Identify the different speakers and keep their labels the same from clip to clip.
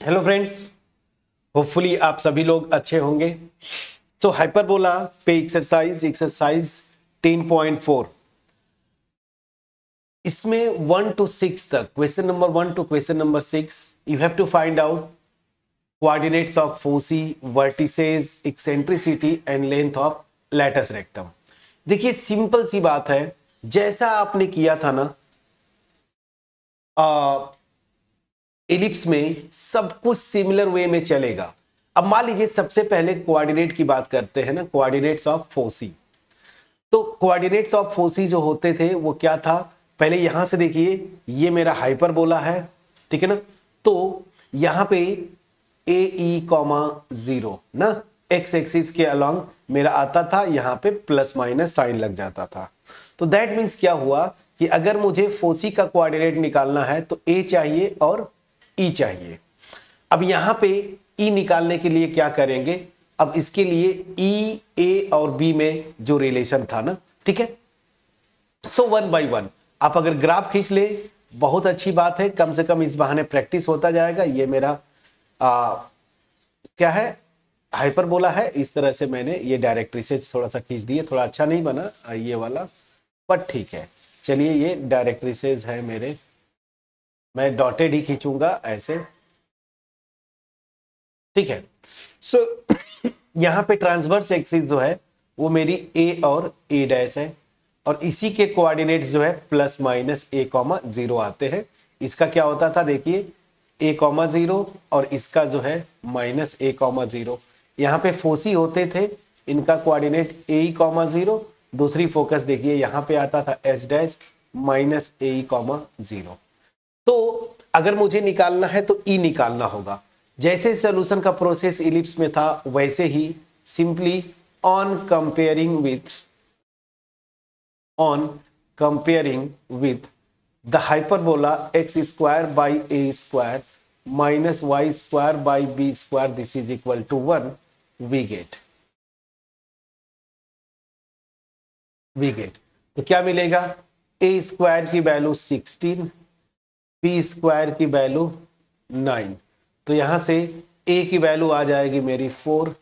Speaker 1: Hello friends, hopefully आप सभी लोग अच्छे होंगे। सो हाइपरबोला पे एक्सरसाइज 10.4, इसमें 1 to 6 तक, question number 1 to question number 6, you have to find out coordinates of foci, vertices, eccentricity and length of latus rectum. देखिए सिंपल सी बात है, जैसा आपने किया था ना एलिप्स में, सब कुछ सिमिलर वे में चलेगा। अब मान लीजिए सबसे पहले कोऑर्डिनेट की बात करते हैं ना, कोऑर्डिनेट्स ऑफ फोसी। तो कोऑर्डिनेट्स ऑफ फोसी जो होते थे वो क्या था, पहले यहां से देखिए, ये मेरा हाइपरबोला है, ठीक है ना। तो यहां पे ए ई कॉमा 0 ना, एक्स एक्सिस के अलॉन्ग मेरा आता था, यहां पे प्लस माइनस साइन लग जाता था। तो दैट मीन्स क्या हुआ कि अगर मुझे फोसी का कोऑर्डिनेट निकालना है तो ए चाहिए और ई चाहिए। अब यहां पे ई निकालने के लिए क्या करेंगे, अब इसके लिए ई, ए और बी में जो रिलेशन था ना, ठीक है। सो 1 by 1 आप अगर ग्राफ खींच ले, बहुत अच्छी बात है, कम से कम इस बहाने प्रैक्टिस होता जाएगा। ये मेरा क्या है, हाइपरबोला है। इस तरह से मैंने ये डायरेक्ट्री से थोड़ा सा खींच दिए, थोड़ा अच्छा नहीं बना ये वाला, पर ठीक है। चलिए, ये डायरेक्ट्रिसेस है मेरे, मैं डॉटेड ही खींचूंगा ऐसे, ठीक है। सो यहां पे ट्रांसवर्स एक्सिस जो है वो मेरी ए और ए डैश है, और इसी के कोऑर्डिनेट्स जो है प्लस माइनस ए कॉमा 0 आते हैं। इसका क्या होता था, देखिए ए कॉमा 0 और इसका जो है माइनस ए कॉमा 0। यहाँ पे फोसी होते थे, इनका कोऑर्डिनेट ए कॉमा 0। दूसरी फोकस देखिए, यहाँ पे आता था S dash minus a comma 0। तो अगर मुझे निकालना है तो ई निकालना होगा। जैसे सॉल्यूशन का प्रोसेस इलिप्स में था वैसे ही, simply on comparing with the hyperbola x square by a square minus y square by b square, this is equal to 1, we get तो क्या मिलेगा, ए स्क्वायर की वैल्यू 16, बी स्क्वायर की वैल्यू 9। तो यहां से ए की वैल्यू आ जाएगी मेरी 4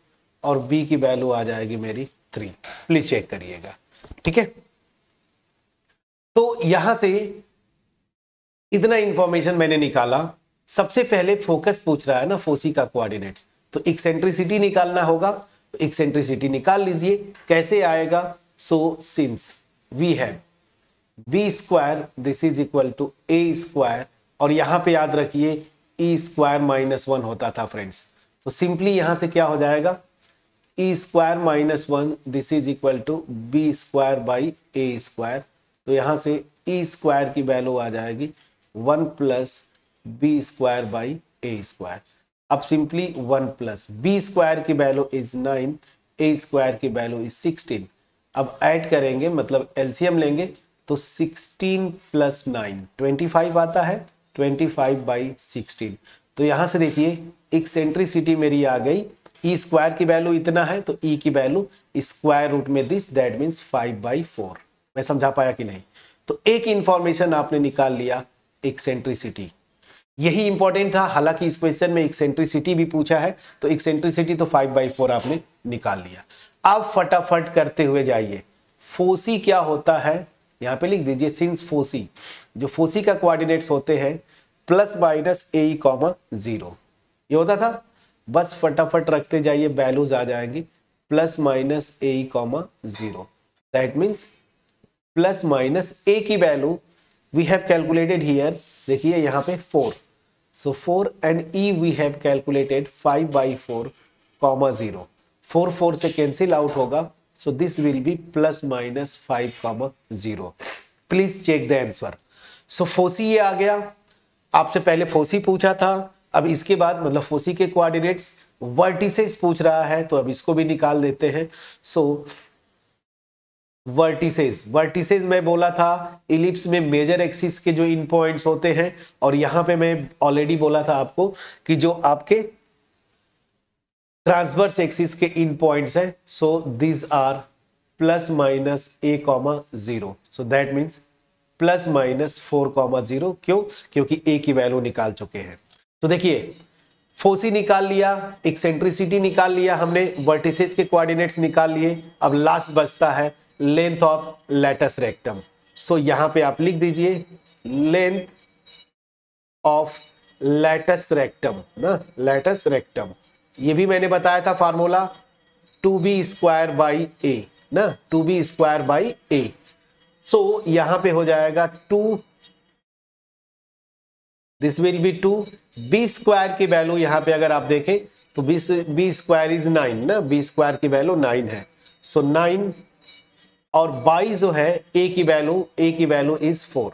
Speaker 1: और बी की वैल्यू आ जाएगी मेरी 3। प्लीज चेक करिएगा, ठीक है। तो यहां से इतना इंफॉर्मेशन मैंने निकाला। सबसे पहले फोकस पूछ रहा है ना फोसी का कोऑर्डिनेट्स, तो एक्सेंट्रिसिटी निकालना होगा। तो एक्सेंट्रिसिटी निकाल लीजिए, कैसे आएगा। So since we have b square, this is equal to a square, और यहां पे याद रखिए ई स्क्वायर माइनस 1 होता था फ्रेंड्स। तो सिंपली यहां से क्या हो जाएगा, e square minus 1, this is equal to b square by a square. तो यहां से ई स्क्वायर की वैल्यू आ जाएगी 1 plus b square by a square. अब सिंपली 1 प्लस बी स्क्वायर की वैल्यू इज 9, ए स्क्वायर की वैल्यू इज 16। अब ऐड करेंगे, मतलब एलसीएम लेंगे, तो 16 प्लस 9 25 आता है, 25 बाई 16। तो यहां से देखिए एक्सेंट्रिसिटी मेरी आ गई, ई स्क्वायर की वैल्यू इतना है तो ई की वैल्यू स्क्वायर रूट में दिस, दैट मीन्स 5/4। मैं समझा पाया कि नहीं। तो एक इंफॉर्मेशन आपने निकाल लिया, एक्सेंट्रिसिटी, यही इंपॉर्टेंट था। हालांकि इस क्वेश्चन में एक्सेंट्रिसिटी भी पूछा है, तो एक्सेंट्रिसिटी तो 5/4 आपने निकाल लिया। अब फटाफट करते हुए जाइए, फोसी क्या होता है यहां पे लिख दीजिए। सिंस फोसी, जो फोसी का कोऑर्डिनेट्स होते हैं प्लस माइनस ए कॉमा 0, ये होता था। बस फटाफट रखते जाइए, वैल्यूज आ जाएंगी plus minus a comma 0। That means plus minus a की value we have calculated here, देखिए यहां पे 4, so 4 and e we have calculated 5/4 comma 0। 4 4 से कैंसिल आउट होगा, so this will be plus minus 5,0। Please check the answer. So foci ये आ गया, आपसे पहले फोसी पूछा था। अब इसके बाद मतलब फोसी के कोऑर्डिनेट्स, वर्टिसेस पूछ रहा है, तो अब इसको भी निकाल देते हैं। सो वर्टिसेस मैं बोला था इलिप्स में मेजर एक्सिस के जो इन पॉइंट्स होते हैं, और यहां पे मैं ऑलरेडी बोला था आपको कि जो आपके ट्रांसवर्स एक्सिस के इन पॉइंट्स है। So this are plus minus a comma 0, so that means plus minus 4,0। क्यों, क्योंकि ए की वैल्यू निकाल चुके हैं। तो देखिए फोसी निकाल लिया, एक्सेंट्रिसिटी निकाल लिया हमने, वर्टिसेस के कोऑर्डिनेट्स निकाल लिए। अब लास्ट बचता है लेंथ ऑफ लैटस रेक्टम। सो यहां पे आप लिख दीजिए लेंथ ऑफ लैटस रेक्टम ना, लैटस रेक्टम। ये भी मैंने बताया था फार्मूला 2b² बाई ए ना, 2b² बाई ए। सो यहां पे हो जाएगा 2, दिस विल बी 2, b² की वैल्यू यहां पे अगर आप देखें तो b² इज 9 ना, b² की वैल्यू 9 है। सो 9 और बाई जो है a की वैल्यू इज 4,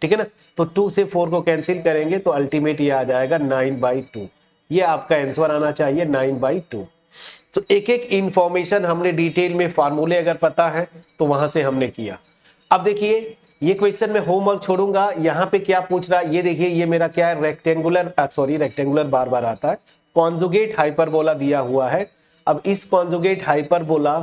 Speaker 1: ठीक है ना। तो 2 से 4 को कैंसिल करेंगे तो अल्टीमेट ये आ जाएगा 9/2। ये आपका आंसर आना चाहिए 9/2। तो एक एक इंफॉर्मेशन हमने डिटेल में, फार्मूले अगर पता है तो वहां से हमने किया। अब देखिए ये क्वेश्चन में होमवर्क छोड़ूंगा, यहाँ पे क्या पूछ रहा है ये देखिए। ये मेरा क्या है, रेक्टेंगुलर बार बार आता है, कॉन्जुगेट हाइपरबोला दिया हुआ है। अब इस कॉन्जुगेट हाइपरबोला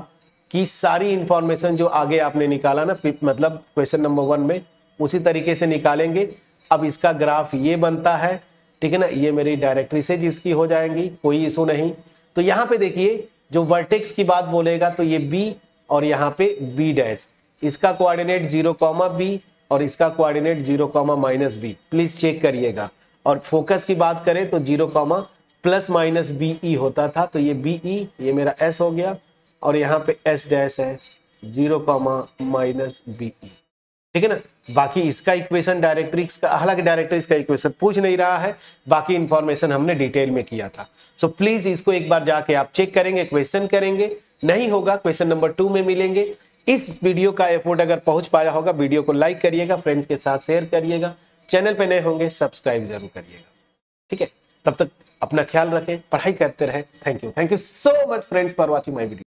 Speaker 1: की सारी इंफॉर्मेशन जो आगे आपने निकाला ना, मतलब क्वेश्चन नंबर 1 में, उसी तरीके से निकालेंगे। अब इसका ग्राफ ये बनता है, ठीक है ना। ये मेरी डायरेक्ट्री से जिसकी हो जाएंगी, कोई इशू नहीं। तो यहाँ पे देखिए जो वर्टेक्स की बात बोलेगा तो ये बी और यहाँ पे b', इसका कोऑर्डिनेट 0,b और इसका कोऑर्डिनेट 0,-b, प्लीज चेक करिएगा। और फोकस की बात करें तो 0,+-be होता था, तो ये be ये मेरा s हो गया और यहाँ पे s' है 0,-be, ठीक है ना। बाकी इसका इक्वेशन डायरेक्ट्रिक्स का, हालांकि डायरेक्ट्रिक्स का इक्वेशन पूछ नहीं रहा है, बाकी इंफॉर्मेशन हमने डिटेल में किया था। सो प्लीज इसको एक बार जाके आप चेक करेंगे, क्वेश्चन करेंगे, नहीं होगा क्वेश्चन नंबर 2 में मिलेंगे। इस वीडियो का एफर्ट अगर पहुंच पाया होगा, वीडियो को लाइक करिएगा, फ्रेंड्स के साथ शेयर करिएगा, चैनल पे नए होंगे सब्सक्राइब जरूर करिएगा, ठीक है। तब तक अपना ख्याल रखें, पढ़ाई करते रहें। Thank you so much friends for watching my video.